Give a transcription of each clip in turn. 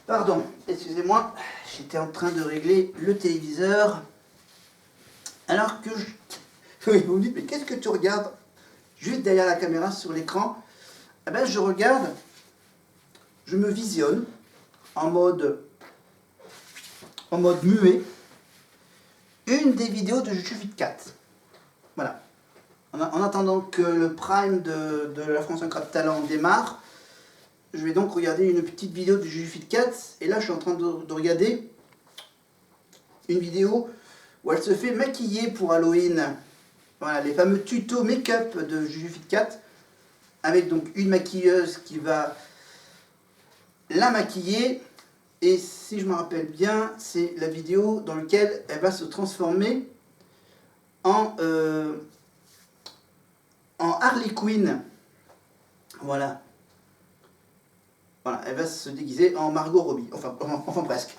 Pardon, excusez-moi, j'étais en train de régler le téléviseur. Alors que je... Oui, vous me dites, mais qu'est-ce que tu regardes juste derrière la caméra sur l'écran? Eh ben, je regarde, je me visionne en mode muet, une des vidéos de Jujutsu 4. Voilà. En attendant que le prime de la France Incroyable Talent démarre, je vais donc regarder une petite vidéo de Jujutsu 4. Et là, je suis en train de regarder une vidéo où elle se fait maquiller pour Halloween. Voilà, les fameux tutos make-up de Jujutsu 4, avec donc une maquilleuse qui va la maquiller. Et si je me rappelle bien, c'est la vidéo dans laquelle elle va se transformer en Harley Quinn. Voilà. Voilà, elle va se déguiser en Margot Robbie. Enfin presque.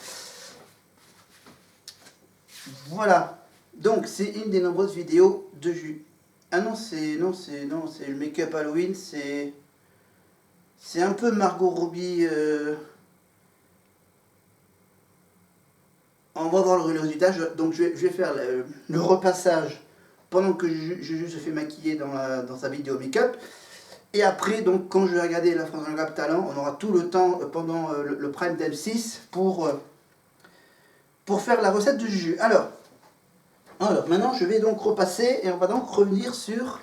Voilà. Donc c'est une des nombreuses vidéos de Ah non, c'est le make-up Halloween, c'est un peu Margot Robbie. On va voir le résultat. Donc je vais faire le repassage pendant que Juju se fait maquiller dans sa vidéo make-up. Et après, donc, quand je vais regarder la France Incroyable Talent, on aura tout le temps pendant le prime d'M6 pour faire la recette de Juju. Alors, maintenant, je vais donc repasser et on va donc revenir sur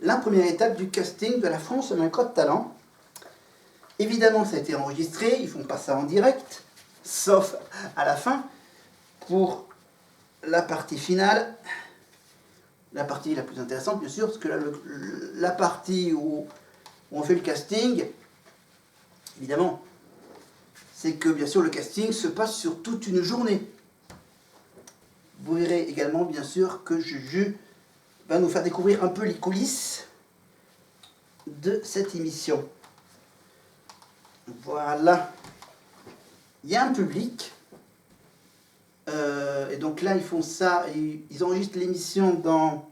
la première étape du casting de la France Incroyable Talent. Évidemment, ça a été enregistré, ils ne font pas ça en direct, sauf à la fin, pour la partie finale. La partie la plus intéressante, bien sûr, parce que là, la partie où on fait le casting, évidemment, c'est que, bien sûr, le casting se passe sur toute une journée. Vous verrez également, bien sûr, que Juju va nous faire découvrir un peu les coulisses de cette émission. Voilà. Il y a un public. Et donc là, ils font ça, ils enregistrent l'émission dans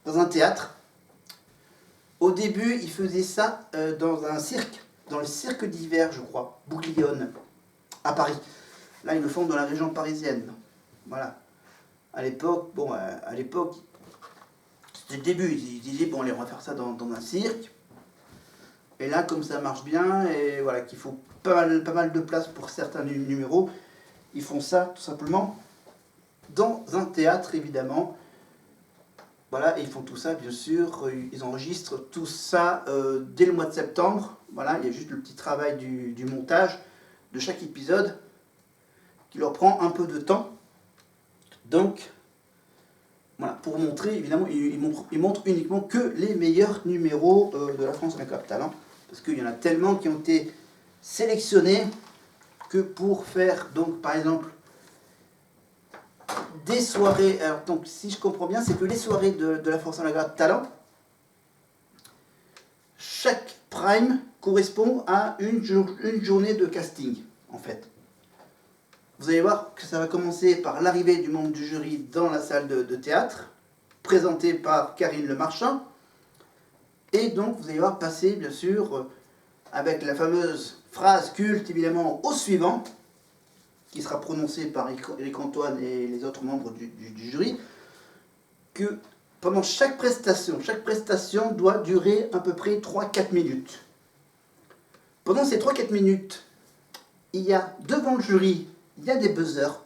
un théâtre. Au début, ils faisaient ça dans un cirque, dans le cirque d'hiver, je crois, Bouglione, à Paris. Là, ils le font dans la région parisienne. Voilà. À l'époque, c'était le début. Ils disaient, bon, allez, on va faire ça dans un cirque. Et là, comme ça marche bien, et voilà, qu'il faut pas mal de place pour certains numéros, ils font ça tout simplement dans un théâtre, évidemment. Voilà, et ils font tout ça, bien sûr, ils enregistrent tout ça dès le mois de septembre. Voilà, il y a juste le petit travail du montage de chaque épisode qui leur prend un peu de temps. Donc, voilà, pour montrer, évidemment, ils montrent uniquement que les meilleurs numéros de la France Incroyable Talent. Parce qu'il y en a tellement qui ont été sélectionnés que pour faire, donc, par exemple, des soirées. Alors, donc, si je comprends bien, c'est que les soirées de la France Incroyable Talent, chaque prime correspond à une journée de casting, en fait. Vous allez voir que ça va commencer par l'arrivée du membre du jury dans la salle de théâtre, présenté par Karine Le Marchand. Et donc, vous allez voir passer, bien sûr, avec la fameuse phrase culte, évidemment, au suivant, qui sera prononcée par Éric Antoine et les autres membres du jury, que pendant chaque prestation doit durer à peu près 3-4 minutes. Pendant ces 3-4 minutes, il y a devant le jury, il y a des buzzers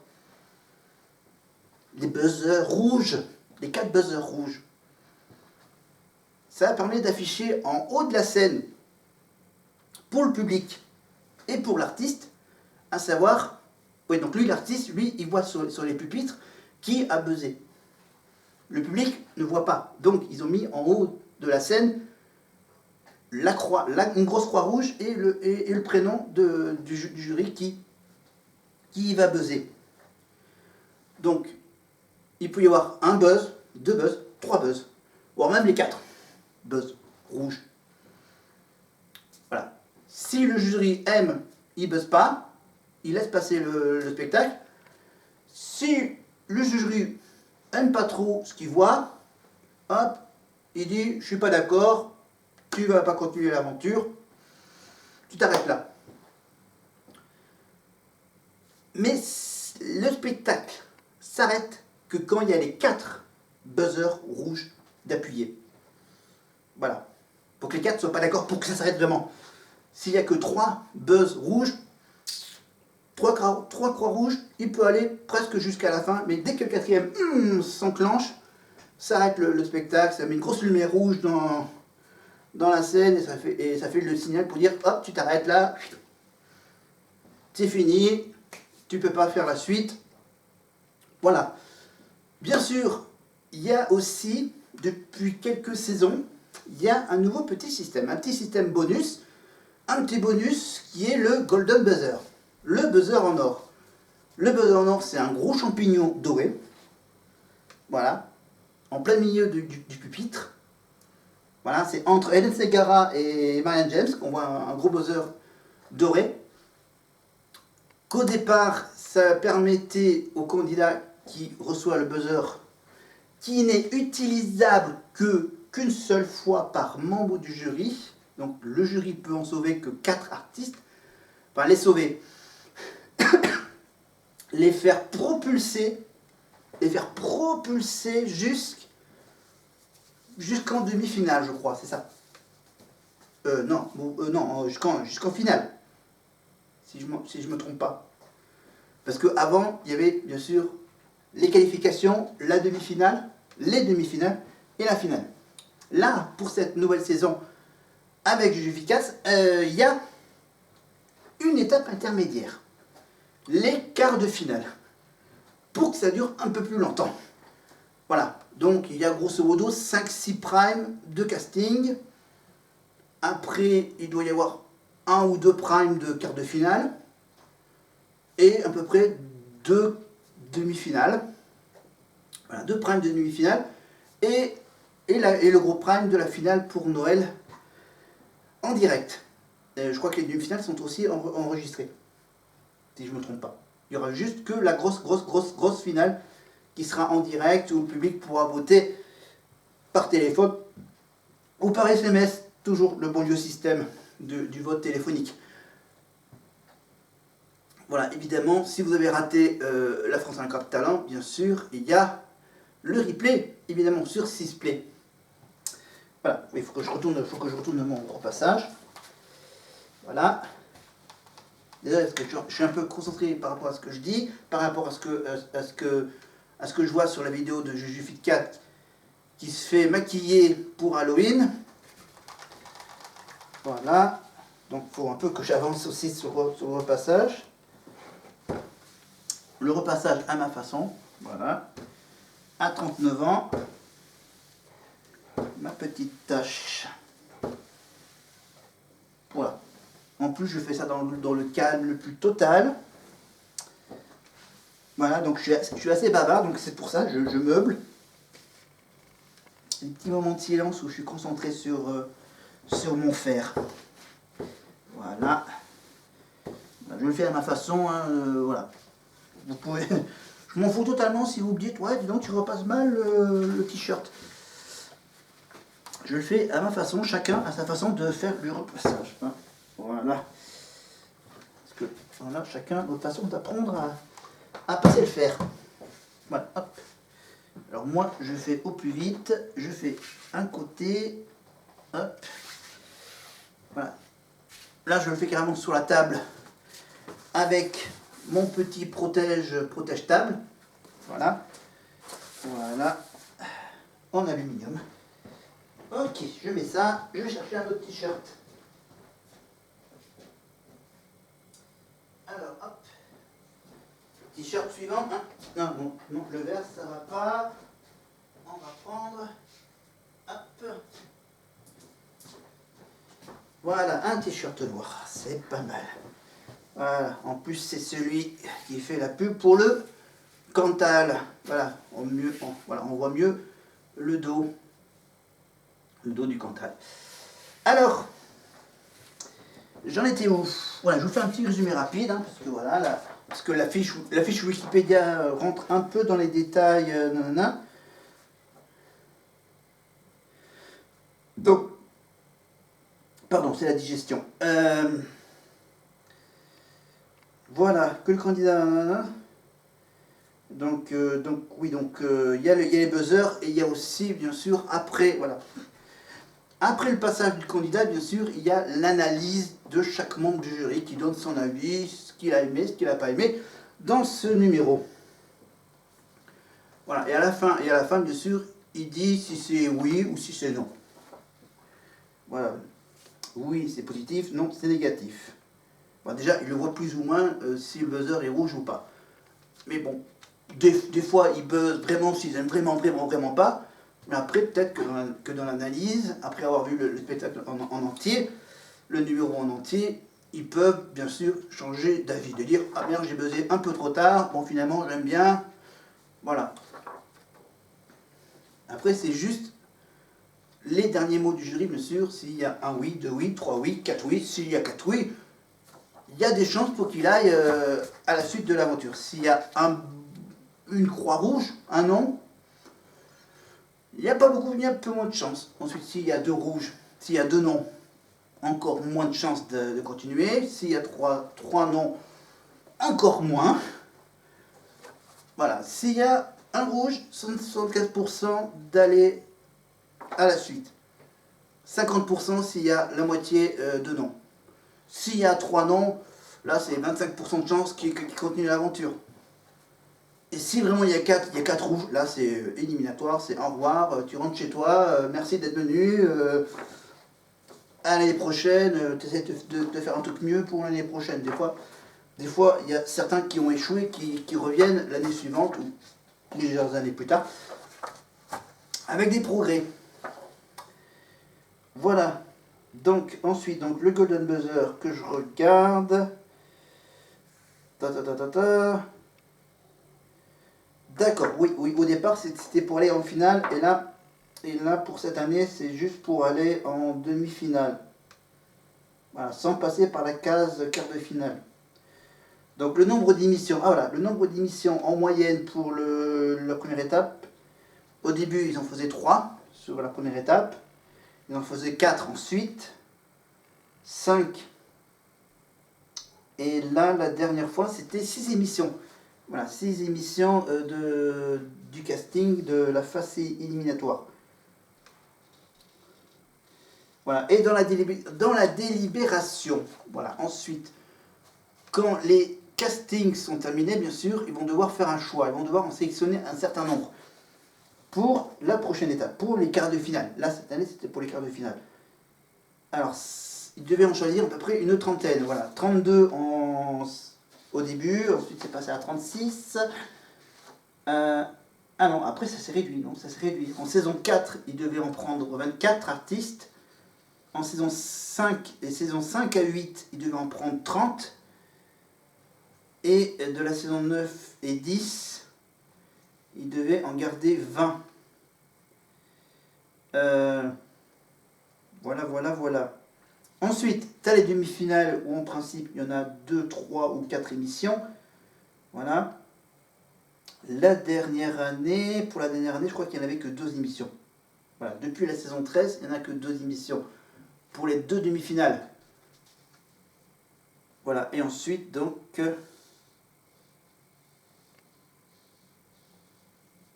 rouges, les 4 buzzers rouges. Ça permet d'afficher en haut de la scène, pour le public et pour l'artiste, à savoir, oui, donc lui, l'artiste, lui, il voit sur les pupitres qui a buzzé. Le public ne voit pas. Donc, ils ont mis en haut de la scène la croix, une grosse croix rouge et le prénom du jury qui va buzzer. Donc, il peut y avoir un buzz, 2 buzz, 3 buzz, voire même les 4 buzz rouges. Voilà. Si le jury aime, il buzz pas, il laisse passer le spectacle. Si le jury aime pas trop ce qu'il voit, hop, il dit, je suis pas d'accord, tu vas pas continuer l'aventure, tu t'arrêtes là. quand il y a les 4 buzzers rouges d'appuyer. Voilà. Pour que les 4 ne soient pas d'accord pour que ça s'arrête vraiment. S'il n'y a que 3 buzz rouges, 3 croix rouges, il peut aller presque jusqu'à la fin, mais dès que le 4e s'enclenche, ça arrête le spectacle, ça met une grosse lumière rouge dans la scène et ça fait le signal pour dire hop, tu t'arrêtes là, c'est fini, tu peux pas faire la suite. Voilà. Bien sûr, il y a aussi, depuis quelques saisons, il y a un nouveau petit système bonus, un petit bonus qui est le Golden Buzzer, le buzzer en or. Le buzzer en or, c'est un gros champignon doré, voilà, en plein milieu du pupitre. Voilà, c'est entre Hélène Ségara et Marianne James qu'on voit un gros buzzer doré. Qu'au départ, ça permettait au candidat qui reçoit le buzzer, qui n'est utilisable qu'une seule fois par membre du jury. Donc le jury peut en sauver que 4 artistes. Enfin, les sauver. les faire propulser jusqu'en demi-finale, je crois, c'est ça. Non, jusqu'en finale. Si je me trompe pas. Parce qu'avant, il y avait bien sûr les qualifications, la demi-finale, les demi-finales et la finale. Là, pour cette nouvelle saison, avec Jujuficas, il y a une étape intermédiaire. Les quarts de finale. Pour que ça dure un peu plus longtemps. Voilà. Donc, il y a grosso modo 5-6 primes de casting. Après, il doit y avoir 1 ou 2 primes de quart de finale. Et à peu près 2 demi-finales. Voilà, 2 primes de demi-finale. Et le gros prime de la finale pour Noël en direct. Et je crois que les demi-finales sont aussi enregistrées. Si je ne me trompe pas. Il y aura juste que la grosse finale qui sera en direct où le public pourra voter par téléphone ou par SMS. Toujours le bon vieux système du vote téléphonique. Voilà, évidemment, si vous avez raté la France Incroyable Talent, bien sûr, il y a le replay, évidemment, sur 6play. Voilà, il faut que je retourne mon repassage. Voilà. Désolé, parce que je suis un peu concentré par rapport à ce que je dis, par rapport à ce que je vois sur la vidéo de JujuFit4 qui se fait maquiller pour Halloween. Voilà. Donc il faut un peu que j'avance aussi sur le repassage. Le repassage à ma façon. Voilà. À 39 ans. Ma petite tâche. Voilà. En plus, je fais ça dans le calme le plus total. Voilà, donc je suis assez bavard, donc c'est pour ça que je meuble. Des petits moments de silence où je suis concentré sur mon fer. Voilà. Je le fais à ma façon, hein, voilà. Vous pouvez... Je m'en fous totalement si vous me dites, ouais, dis donc, tu repasses mal le t-shirt. Je le fais à ma façon, chacun a sa façon de faire le repassage. Hein. Voilà. Parce que, voilà, chacun a notre façon d'apprendre à passer le fer. Voilà, hop. Alors moi, je fais au plus vite, je fais un côté, hop. Voilà. Là, je le fais carrément sur la table avec mon petit protège-table. Voilà. Voilà. En aluminium. Ok, je mets ça. Je vais chercher un autre t-shirt. Alors, hop. T-shirt suivant. Hein. Non, le vert, ça va pas. On va prendre. Hop. Voilà, un t-shirt noir. C'est pas mal. Voilà, en plus c'est celui qui fait la pub pour le Cantal. Voilà, on voit mieux le dos du Cantal. Alors, j'en étais où? Voilà, je vous fais un petit résumé rapide, hein, parce que voilà, parce que la fiche Wikipédia rentre un peu dans les détails, nanana. Donc, pardon, c'est la digestion. Voilà, que le candidat... Donc oui, il y a les buzzers et il y a aussi, bien sûr, après, voilà. Après le passage du candidat, bien sûr, il y a l'analyse de chaque membre du jury qui donne son avis, ce qu'il a aimé, ce qu'il n'a pas aimé, dans ce numéro. Voilà, et à la fin, bien sûr, il dit si c'est oui ou si c'est non. Voilà. Oui, c'est positif, non, c'est négatif. Bon, déjà, il le voit plus ou moins si le buzzer est rouge ou pas. Mais bon, des fois, ils buzzent vraiment s'ils aiment vraiment pas. Mais après, peut-être que dans l'analyse, après avoir vu le spectacle en entier, le numéro en entier, ils peuvent bien sûr changer d'avis. De dire, ah merde, j'ai buzzé un peu trop tard, bon finalement, j'aime bien. Voilà. Après, c'est juste les derniers mots du jury, bien sûr, s'il y a un oui, deux oui, trois oui, quatre oui, s'il y a quatre oui, il y a des chances pour qu'il aille à la suite de l'aventure. S'il y a une croix rouge, un non, il n'y a pas beaucoup, il y a un peu moins de chances. Ensuite, s'il y a deux rouges, s'il y a deux non, encore moins de chances de continuer. S'il y a trois non, encore moins. Voilà, s'il y a un rouge, 75% d'aller à la suite. 50% s'il y a la moitié de non. S'il y a 3 non, là c'est 25% de chance qu'il continue l'aventure. Et si vraiment il y a 4 rouges, là c'est éliminatoire, c'est au revoir, tu rentres chez toi, merci d'être venu, à l'année prochaine, tu essaies de faire un truc mieux pour l'année prochaine. Des fois, il y a certains qui ont échoué, qui reviennent l'année suivante, ou plusieurs années plus tard, avec des progrès. Voilà. Donc, ensuite, le Golden Buzzer que je regarde. D'accord, oui, au départ, c'était pour aller en finale, et là, pour cette année, c'est juste pour aller en demi-finale. Voilà, sans passer par la case quart de finale. Donc le nombre d'émissions, le nombre d'émissions en moyenne pour la première étape, au début ils en faisaient 3 sur la première étape, ils en faisaient 4 ensuite, 5, et là la dernière fois c'était 6 émissions. Voilà, 6 émissions du casting de la phase éliminatoire. Voilà, et dans la délibération, voilà, ensuite, quand les castings sont terminés, bien sûr, ils vont devoir faire un choix, ils vont devoir en sélectionner un certain nombre pour la prochaine étape, pour les quarts de finale. Là, cette année, c'était pour les quarts de finale. Alors, ils devaient en choisir à peu près une trentaine, voilà, 32 au début, ensuite c'est passé à 36. Ah non, après ça s'est réduit, non, ça s'est réduit. En saison 4, ils devaient en prendre 24 artistes. En saison 5 et saison 5 à 8, ils devaient en prendre 30. Et de la saison 9 et 10, ils devaient en garder 20. Voilà. Ensuite, tu as les demi-finales où en principe il y en a 2, 3 ou 4 émissions. Voilà. Pour la dernière année, je crois qu'il n'y en avait que 2 émissions. Voilà. Depuis la saison 13, il n'y en a que 2 émissions. Pour les 2 demi-finales. Voilà. Et ensuite, donc...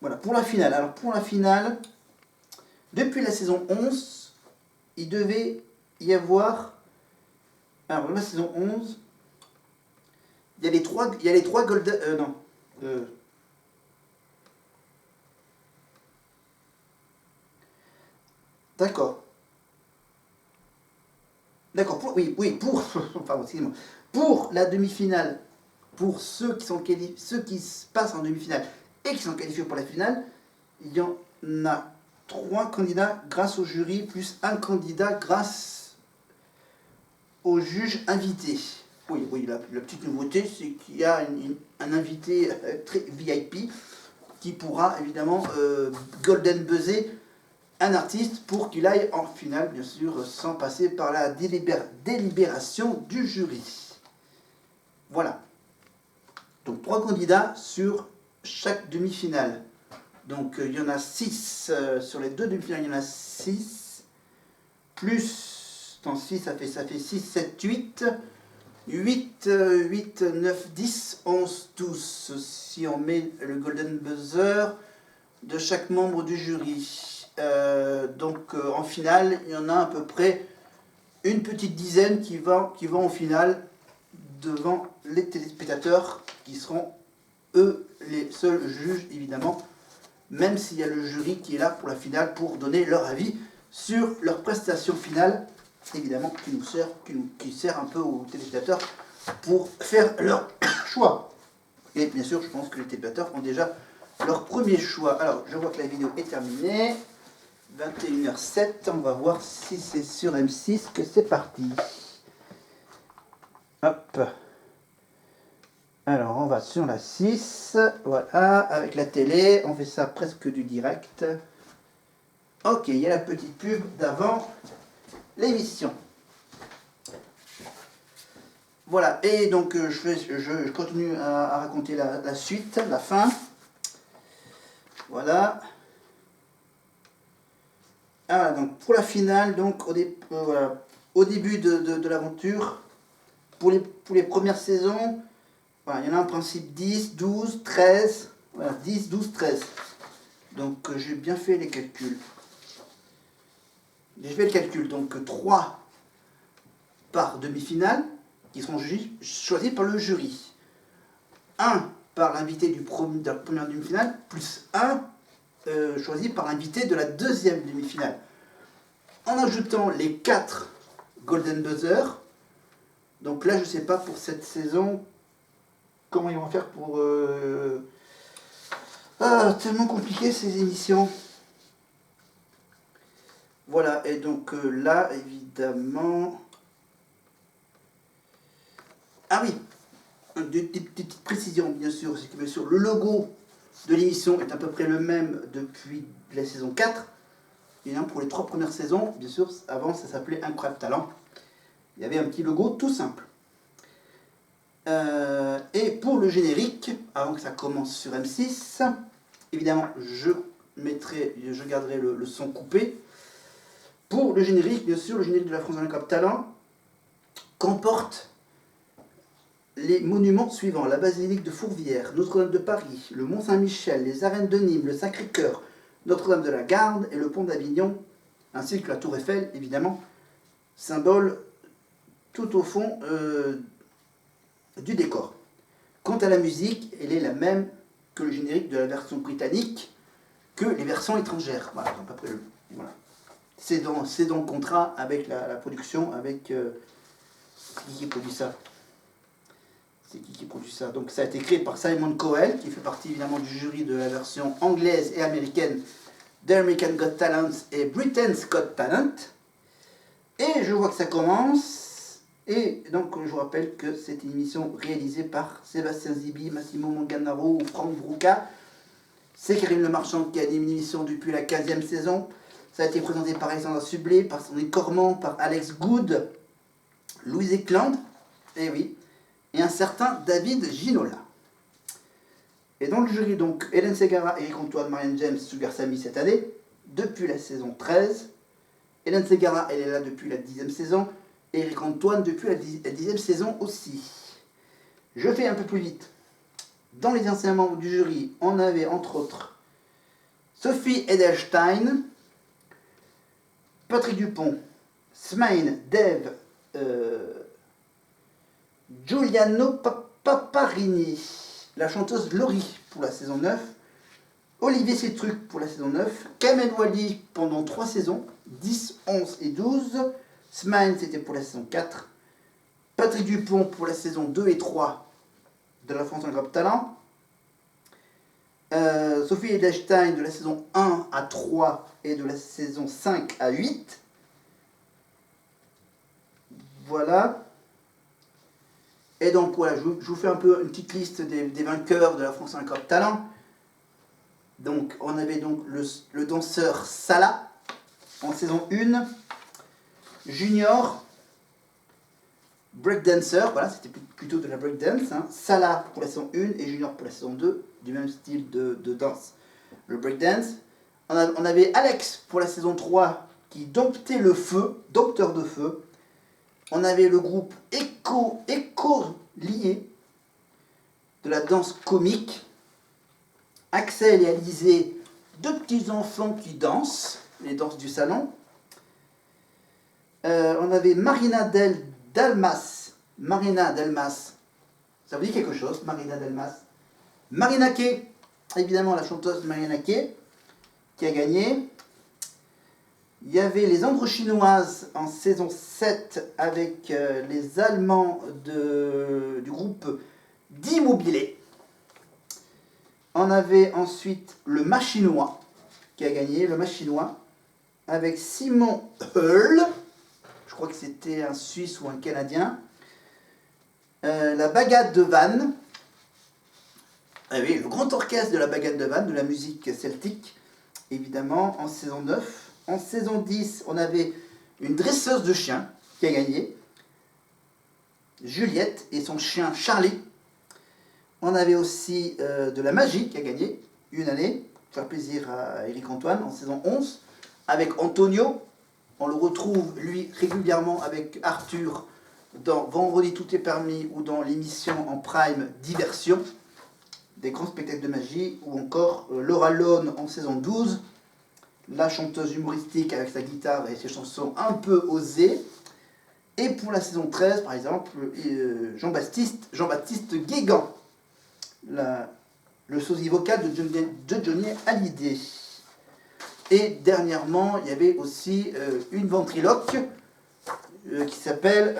voilà, pour la finale. Alors, pour la finale, depuis la saison 11, il devait y avoir... Alors, la saison 11, il y a les 3 Golden... non. D'accord. D'accord, pardon, excusez-moi. Pour la demi-finale, pour ceux qui se passent en demi-finale et qui sont qualifiés pour la finale, il y en a 3 candidats grâce au jury, plus un candidat grâce au juge invité. Oui, la petite nouveauté, c'est qu'il y a un invité très VIP qui pourra évidemment golden buzzer un artiste pour qu'il aille en finale, bien sûr, sans passer par la délibération du jury. Voilà. Donc 3 candidats sur chaque demi-finale. Donc il y en a 6 sur les 2 demi-finales, il y en a 6. Plus, dans 6, ça fait 6, 7, 8. 8, 8, 9, 10, 11, 12. Si on met le golden buzzer de chaque membre du jury. En finale, il y en a à peu près une petite dizaine qui vont en finale devant les téléspectateurs qui seront eux les seuls juges évidemment, même s'il y a le jury qui est là pour la finale pour donner leur avis sur leur prestation finale, évidemment qui sert un peu aux téléspectateurs pour faire leur choix. Et bien sûr, je pense que les téléspectateurs ont déjà leur premier choix. Alors, je vois que la vidéo est terminée. 21h07, on va voir si c'est sur M6 que c'est parti. Hop. Alors, on va sur la 6. Voilà, avec la télé, on fait ça presque du direct. Ok, il y a la petite pub d'avant l'émission. Voilà, et donc je continue à raconter la suite, la fin. Voilà. Ah, donc pour la finale, donc voilà, au début de l'aventure, pour les premières saisons, voilà, il y en a en principe 10, 12, 13. Voilà, 10, 12, 13. Donc j'ai bien fait les calculs. J'ai fait le calcul, donc 3 par demi-finale, qui seront choisis par le jury. 1 par l'invité de la première demi-finale, plus 1 choisi par l'invité de la deuxième demi-finale. En ajoutant les 4 Golden Buzzer, donc là je ne sais pas pour cette saison comment ils vont faire pour... tellement compliqué ces émissions. Voilà, et donc là évidemment... Ah oui, des petites précisions bien sûr, c'est que bien sûr le logo de l'émission est à peu près le même depuis la saison 4. Et pour les 3 premières saisons, bien sûr, avant ça s'appelait Incroyable Talent. Il y avait un petit logo tout simple. Et pour le générique, avant que ça commence sur M6, évidemment je garderai le son coupé. Pour le générique, bien sûr, le générique de la France Incroyable Talent comporte les monuments suivants: la basilique de Fourvière, Notre-Dame de Paris, le Mont-Saint-Michel, les arènes de Nîmes, le Sacré-Cœur, Notre-Dame de la Garde et le pont d'Avignon, ainsi que la tour Eiffel, évidemment, symbole tout au fond du décor. Quant à la musique, elle est la même que le générique de la version britannique, que les versions étrangères. Voilà, à peu près, voilà. C'est dans le contrat avec la production, avec... qui produit ça? C'est qui produit ça? Donc ça a été créé par Simon Cowell, qui fait partie évidemment du jury de la version anglaise et américaine d'American Got Talent et Britain's Got Talent. Et je vois que ça commence. Et donc je vous rappelle que c'est une émission réalisée par Sébastien Zibi, Massimo Manganaro ou Franck Brouca. C'est Karim Le Marchand qui anime l'émission depuis la 15e saison. Ça a été présenté par Alexandra Sublet, par Sandrine Cormand, par Alex Good, Louise Ekland, et oui, et un certain David Ginola. Et dans le jury, donc, Hélène Ségara, Eric Antoine, Marianne James, Sugar Sammy cette année, depuis la saison 13. Hélène Ségara, elle est là depuis la 10e saison. Et Eric Antoine depuis la 10e saison aussi. Je fais un peu plus vite. Dans les anciens membres du jury, on avait entre autres Sophie Edelstein, Patrick Dupont, Smaïn, Dave, Giuliano Paparini, la chanteuse Laurie pour la saison 9, Olivier Citruc pour la saison 9, Kamel Wally pendant 3 saisons, 10, 11 et 12, Smaïn c'était pour la saison 4, Patrick Dupont pour la saison 2 et 3 de la France Incroyable Talent, Sophie Edelstein de la saison 1 à 3 et de la saison 5 à 8. Voilà. Et donc voilà, je vous fais un peu une petite liste des vainqueurs de la France Incroyable Talent. Donc on avait donc le danseur Salah en saison 1, Junior, breakdancer, voilà, c'était plutôt de la breakdance, hein. Salah pour la saison 1 et Junior pour la saison 2, du même style de danse, le breakdance. On avait Alex pour la saison 3 qui domptait le feu, dompteur de feu. On avait le groupe Écho Lié, de la danse comique. Axel et Alizé, deux petits enfants qui dansent, les danses du salon. On avait Dalmas. Marina Delmas. Ça vous dit quelque chose, Marina Delmas? Marina Kay, évidemment la chanteuse Marina Kay, qui a gagné. Il y avait les Androchinoises en saison 7 avec les Allemands du groupe d'Immobilier. On avait ensuite le Machinois qui a gagné, le Machinois, avec Simon Hull, je crois que c'était un Suisse ou un Canadien. La Bagade de Vannes, oui, le grand orchestre de la Bagade de Vannes, de la musique celtique, évidemment, en saison 9. En saison 10, on avait une dresseuse de chiens qui a gagné, Juliette et son chien Charlie. On avait aussi de la magie qui a gagné une année, pour faire plaisir à Éric Antoine, en saison 11, avec Antonio. On le retrouve, lui, régulièrement avec Arthur dans Vendredi tout est permis ou dans l'émission en prime Diversion, des grands spectacles de magie, ou encore Laura Lone en saison 12, la chanteuse humoristique avec sa guitare et ses chansons un peu osées. Et pour la saison 13, par exemple, Jean-Baptiste Guégan, le sosie vocal de Johnny Hallyday. Et dernièrement, il y avait aussi une ventriloque qui s'appelle...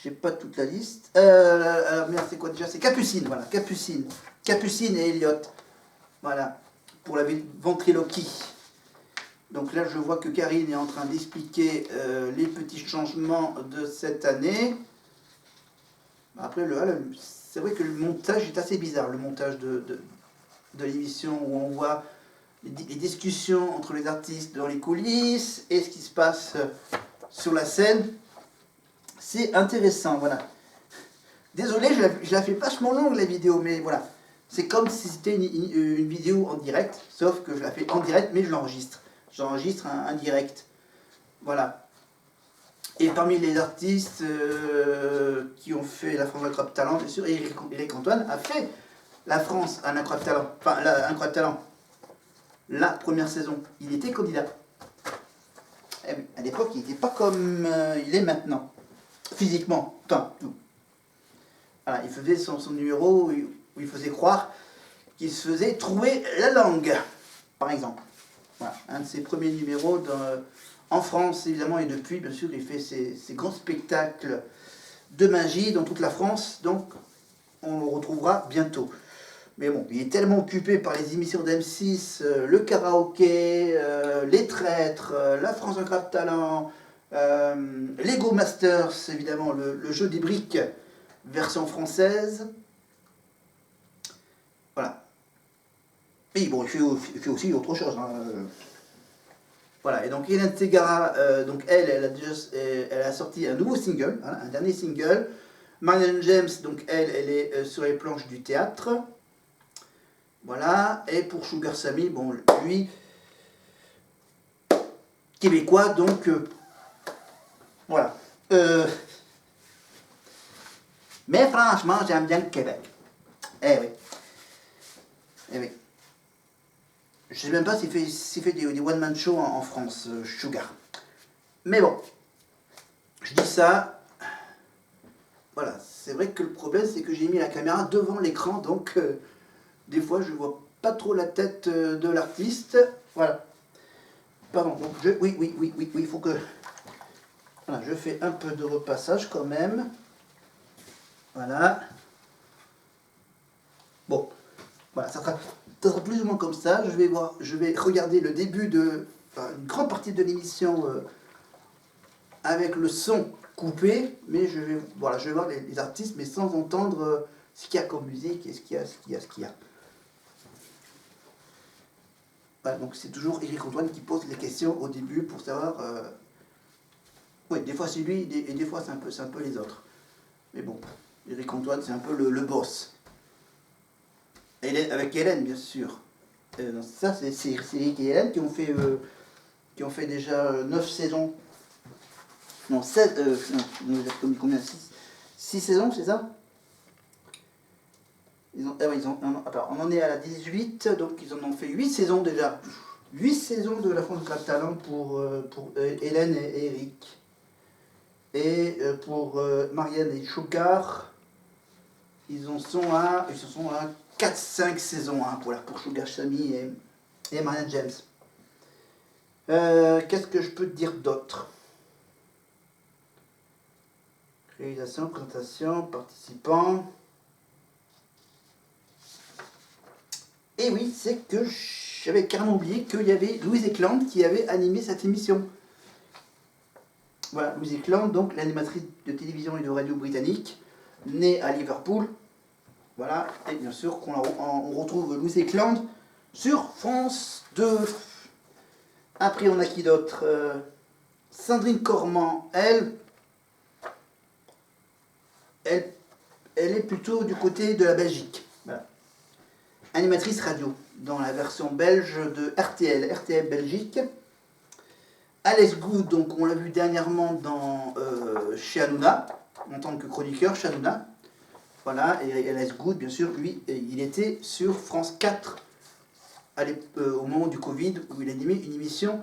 j'ai pas toute la liste. Merde, c'est quoi déjà? C'est Capucine, voilà, Capucine. Capucine et Elliot. Voilà, pour la ventriloquie. Donc là, je vois que Karine est en train d'expliquer les petits changements de cette année. Après, c'est vrai que le montage est assez bizarre, le montage de l'émission où on voit les discussions entre les artistes dans les coulisses et ce qui se passe sur la scène. C'est intéressant, voilà. Désolé, je la fais vachement longue la vidéo, mais voilà. C'est comme si c'était une vidéo en direct, sauf que je la fais en direct, mais je l'enregistre. J'enregistre un direct. Voilà. Et parmi les artistes qui ont fait la France Incroyable Talent, bien sûr, Éric Antoine a fait la France un Incroyable Talent. Enfin, Incroyable Talent. La première saison. Il était candidat. À l'époque, il n'était pas comme il est maintenant. Physiquement. Enfin, tout. Voilà, il faisait son numéro où il faisait croire qu'il se faisait trouer la langue, par exemple. Voilà, un de ses premiers numéros en France, évidemment, et depuis, bien sûr, il fait ses grands spectacles de magie dans toute la France, donc on le retrouvera bientôt. Mais bon, il est tellement occupé par les émissions d'M6, le karaoké, les traîtres, la France Incroyable Talent, Lego Masters, évidemment, le jeu des briques, version française. Voilà. Et bon, il fait aussi autre chose. Hein. Voilà, et donc Hélène Ségara, donc elle a sorti un nouveau single, hein, un dernier single. Marianne James, donc elle est sur les planches du théâtre. Voilà, et pour Sugar Sammy, bon, lui, québécois, donc, voilà. Mais franchement, j'aime bien le Québec. Eh oui. Eh oui. Je sais même pas s'il fait des one-man shows en France, Sugar. Mais bon, je dis ça. Voilà, c'est vrai que le problème, c'est que j'ai mis la caméra devant l'écran, donc des fois, je vois pas trop la tête de l'artiste. Voilà. Pardon, donc oui, il faut que... Voilà, je fais un peu de repassage quand même. Voilà. Bon, voilà, ça sera plus ou moins comme ça. Je vais regarder le début une grande partie de l'émission avec le son coupé, mais je vais voir les artistes, mais sans entendre ce qu'il y a comme musique et ce qu'il y a. Voilà, donc c'est toujours Éric Antoine qui pose les questions au début pour savoir... Oui, des fois c'est lui et des fois c'est un peu les autres. Mais bon, Éric Antoine c'est un peu le boss. Avec Hélène, bien sûr. Ça, c'est Eric et Hélène qui ont fait qui ont fait déjà 9 saisons. Non, 16, combien 6 saisons, c'est ça? On en est à la 18, donc ils en ont fait 8 saisons déjà. 8 saisons de La France Grave Talent pour Hélène et Eric. Et pour Marianne et Sugar, ils en sont à 4-5 saisons pour Sugar Chami et Marianne James. Qu'est-ce que je peux te dire d'autre? Réalisation, présentation, participants. Et oui, c'est que j'avais carrément oublié qu'il y avait Louise Eklund qui avait animé cette émission. Voilà, Louise Eklund, donc l'animatrice de télévision et de radio britannique, née à Liverpool. Voilà, et bien sûr on retrouve Louise Eklund sur France 2. Après, on a qui d'autre? Sandrine Cormand, elle est plutôt du côté de la Belgique. Voilà. Animatrice radio, dans la version belge de RTL Belgique. Alex Good, donc on l'a vu dernièrement chez Hanouna, en tant que chroniqueur chez Hanouna. Voilà, et Alex Good, bien sûr, lui, il était sur France 4 au moment du Covid, où il animait une émission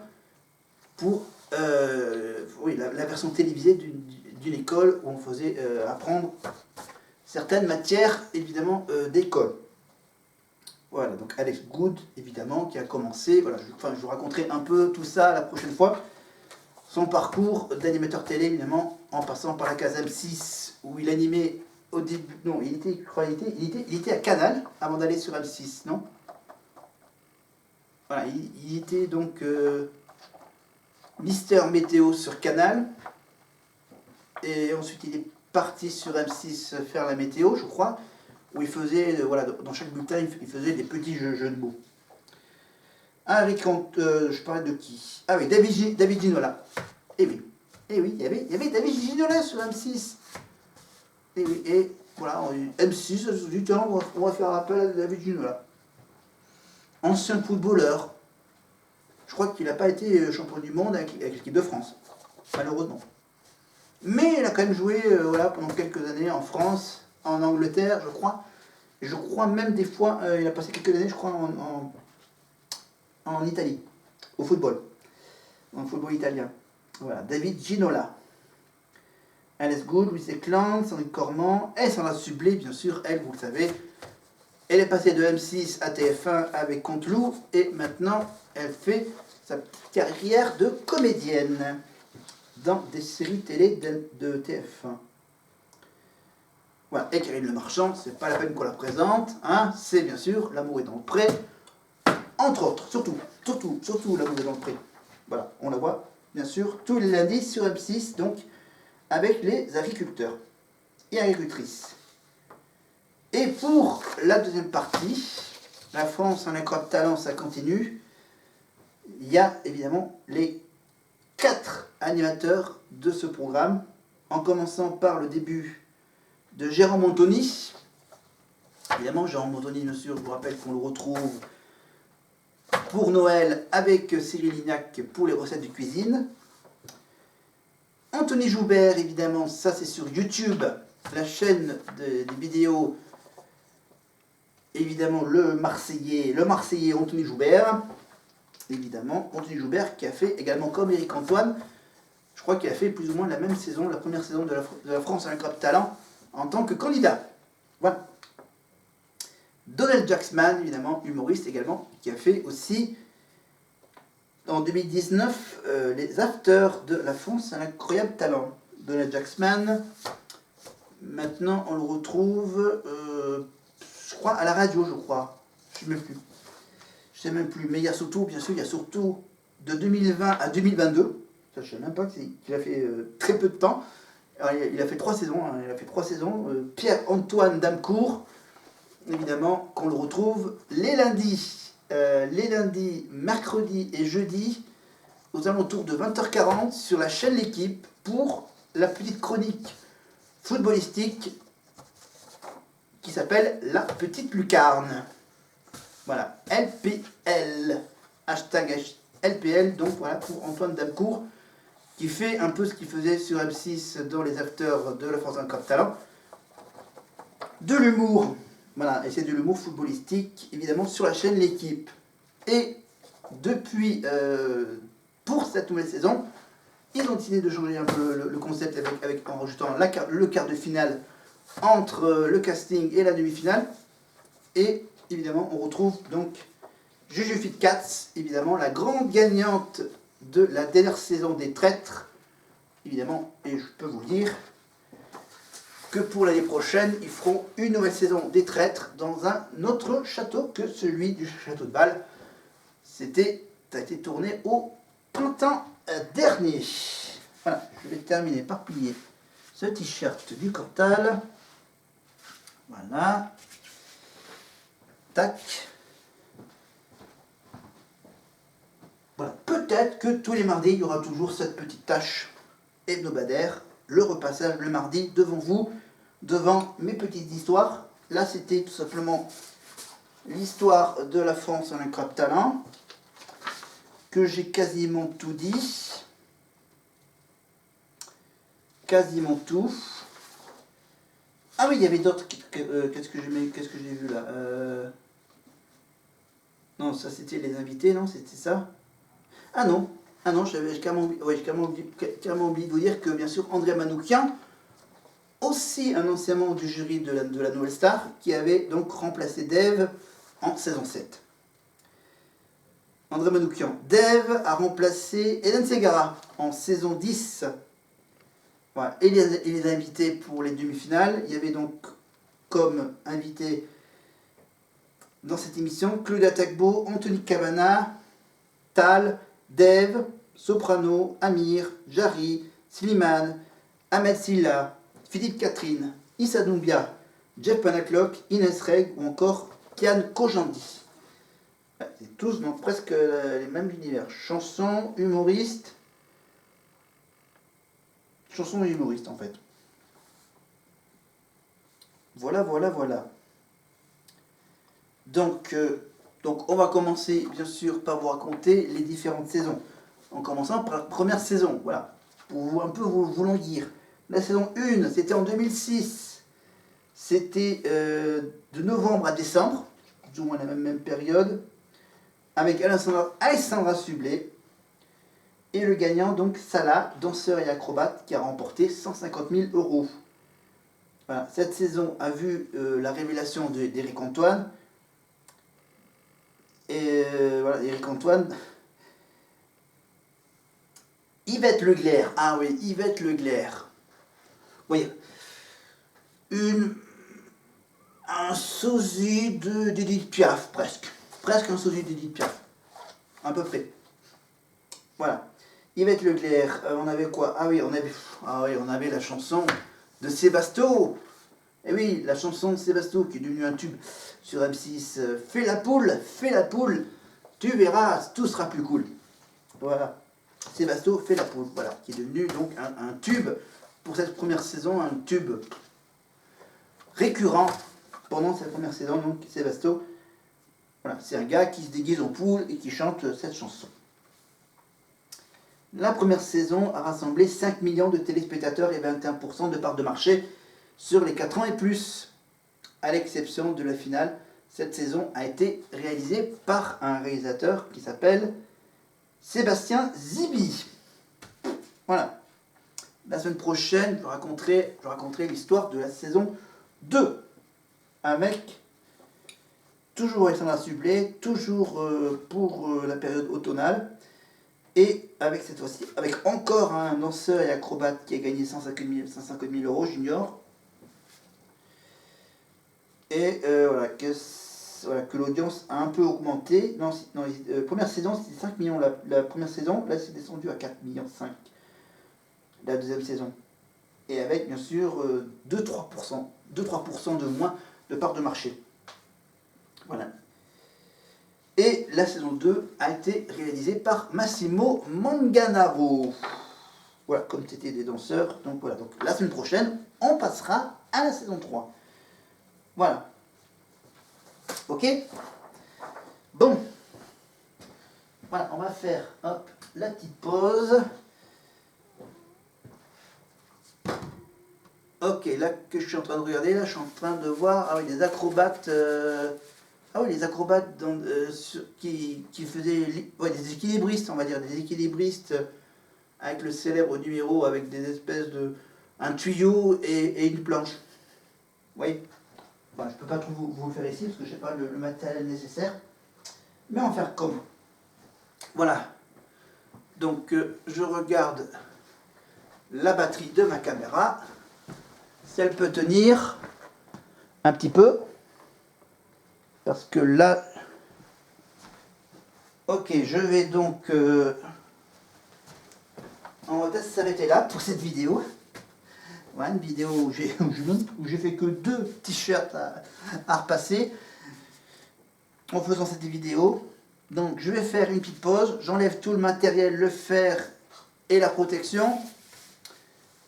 pour la version télévisée d'une école où on faisait apprendre certaines matières, évidemment, d'école. Voilà, donc Alex Good, évidemment, qui a commencé, voilà, je vous raconterai un peu tout ça la prochaine fois, son parcours d'animateur télé, évidemment, en passant par la case M6, où il animait au début, non, il était à Canal, avant d'aller sur M6, non? Voilà, il était donc Mister Météo sur Canal, et ensuite il est parti sur M6 faire la météo, je crois, où il faisait, voilà, dans chaque bulletin, il faisait des petits jeux de mots. Je parlais de qui? Ah oui, David Ginola. Eh oui, il y avait David Ginola sur M6. Et oui, et voilà, M6 a dit, tiens, on va faire appel à David Ginola. Ancien footballeur. Je crois qu'il n'a pas été champion du monde avec l'équipe de France, malheureusement. Mais il a quand même joué pendant quelques années en France, en Angleterre, je crois. Et je crois même des fois, il a passé quelques années, je crois, en Italie, au football. En football italien. Voilà, David Ginola. Alice Good, Louise Eklund, Sandrine Cormand, et Sandra Sublet, bien sûr, elle, vous le savez. Elle est passée de M6 à TF1 avec Conteloup, et maintenant, elle fait sa carrière de comédienne dans des séries télé de TF1. Voilà, et Karine Le Marchand, c'est pas la peine qu'on la présente, hein, c'est bien sûr L'amour est dans le pré, entre autres, surtout L'amour est dans le pré. Voilà, on la voit, bien sûr, tous les lundis sur M6, donc, avec les agriculteurs et agricultrices. Et pour la deuxième partie, la France en incroyable talent, ça continue, il y a évidemment les 4 animateurs de ce programme, en commençant par le début de Jérôme Anthony. Évidemment, Jérôme Anthony, bien sûr, je vous rappelle qu'on le retrouve pour Noël avec Cyril Lignac pour les recettes de cuisine. Anthony Joubert, évidemment, ça c'est sur YouTube, la chaîne des vidéos, évidemment, le Marseillais Anthony Joubert. Évidemment, Anthony Joubert qui a fait également comme Éric Antoine, je crois qu'il a fait plus ou moins la même saison, la première saison de la France à l'incroyable talent, en tant que candidat. Voilà. Donald Jacksman, évidemment, humoriste également, qui a fait aussi, en 2019, les afters de la France à l'incroyable talent. Donald Jacksman, maintenant on le retrouve, je crois, à la radio, je crois. Je sais même plus. Mais il y a surtout, bien sûr, de 2020 à 2022, ça je ne sais même pas qu'il a fait très peu de temps. Alors, il a fait 3 saisons, Pierre-Antoine Damecourt, évidemment, qu'on le retrouve les lundis, mercredis et jeudis, aux alentours de 20h40 sur la chaîne L'Équipe pour la petite chronique footballistique qui s'appelle La Petite Lucarne. Voilà, LPL, hashtag LPL, donc voilà, pour Antoine Damcourt, qui fait un peu ce qu'il faisait sur M6 dans les acteurs de la France Incroyable Talent. De l'humour, voilà, et c'est de l'humour footballistique, évidemment, sur la chaîne L'équipe. Et depuis, pour cette nouvelle saison, ils ont décidé de changer un peu le concept en rajoutant le quart de finale entre le casting et la demi-finale. Et évidemment, on retrouve donc Juju Fitcats, évidemment, la grande gagnante de la dernière saison des Traîtres. Évidemment, et je peux vous le dire, que pour l'année prochaine, ils feront une nouvelle saison des Traîtres dans un autre château que celui du château de Bâle. Ça a été tourné au printemps dernier. Voilà, je vais terminer par plier ce t-shirt du Cantal. Voilà. Tac. Voilà. Peut-être que tous les mardis, il y aura toujours cette petite tâche hebdomadaire, le repassage le mardi devant vous, devant mes petites histoires. Là, c'était tout simplement l'histoire de la France en Incroyable Talent, que j'ai quasiment tout dit. Quasiment tout. Ah oui, il y avait d'autres. Qu'est-ce que j'ai vu là Non, ça c'était les invités, non? C'était ça? Ah non, j'ai carrément oublié de vous dire que bien sûr André Manoukian, aussi un ancien membre du jury de la Nouvelle Star, qui avait donc remplacé Dave en saison 7. André Manoukian. Dave a remplacé Hélène Ségara en saison 10. Voilà. Et les invités pour les demi-finales, il y avait donc comme invité dans cette émission Claudia Tagbo, Anthony Cavana, Tal, Dave, Soprano, Amir, Jarry, Slimane, Ahmed Silla, Philippe Catherine, Issa Doumbia, Jeff Panaclock, Inès Reg ou encore Kian Kojandi. C'est tous dans presque les mêmes univers. Chansons, humoristes. Chansons et humoristes en fait. Voilà. Donc on va commencer bien sûr par vous raconter les différentes saisons. En commençant par la première saison, voilà. Pour un peu vous languir. La saison 1, c'était en 2006. C'était de novembre à décembre, plus ou moins la même période, avec Alessandra Sublet. Et le gagnant, donc Salah, danseur et acrobate, qui a remporté 150 000 €. Voilà. Cette saison a vu la révélation d'Éric Antoine. Et voilà, Éric Antoine. Yvette Leglaire. Ah oui, Yvette Leglaire. Oui. Un sosie d'Edith Piaf, presque. Presque un sosie d'Edith Piaf. À peu près. Voilà. Yvette Leglaire, on avait quoi? Ah oui, on avait la chanson de Sébasto. Et oui, la chanson de Sébasto qui est devenue un tube sur M6. Fais la poule, tu verras, tout sera plus cool. Voilà. Sébasto fait la poule, voilà, qui est devenu donc un tube pour cette première saison, un tube récurrent pendant cette première saison. Donc Sébasto, voilà, c'est un gars qui se déguise en poule et qui chante cette chanson. La première saison a rassemblé 5 millions de téléspectateurs et 21% de part de marché sur les 4 ans et plus. À l'exception de la finale, cette saison a été réalisée par un réalisateur qui s'appelle Sébastien Zibi. Voilà. La semaine prochaine, je raconterai l'histoire de la saison 2. Avec toujours Alexandra Sublet, toujours pour la période automnale. Et avec cette fois-ci, avec encore un danseur et acrobate qui a gagné 150 000 € junior. Et voilà, que l'audience a un peu augmenté. Première saison, c'était 5 millions la première saison. Là, c'est descendu à 4,5 millions la deuxième saison. Et avec, bien sûr, 2-3% de moins de part de marché. Voilà. Et la saison 2 a été réalisée par Massimo Manganaro. Voilà, comme c'était des danseurs. Donc voilà, donc la semaine prochaine, on passera à la saison 3. Voilà. Ok? Bon. Voilà, on va faire hop, la petite pause. Ok, là que je suis en train de regarder, là je suis en train de voir ah oui, les acrobates. Ah oui, les acrobates qui faisaient ouais, des équilibristes, on va dire, des équilibristes avec le célèbre numéro avec des espèces de un tuyau et une planche. Oui. Bon, je peux pas tout vous le faire ici parce que je n'ai pas le matériel nécessaire. Mais on va faire comme. Voilà. Donc je regarde la batterie de ma caméra. Si elle peut tenir un petit peu. Parce que là... Ok, je vais donc... on va peut-être s'arrêter là pour cette vidéo. Voilà, une vidéo où j'ai fait que 2 t-shirts à repasser en faisant cette vidéo. Donc je vais faire une petite pause, j'enlève tout le matériel, le fer et la protection.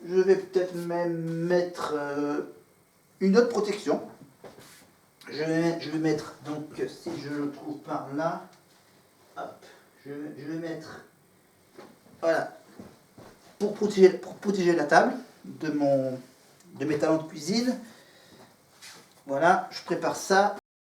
Je vais peut-être même mettre une autre protection. Je vais mettre, donc si je le trouve par là, hop, je vais mettre, voilà, pour protéger la table de mes talents de cuisine. Voilà, je prépare ça.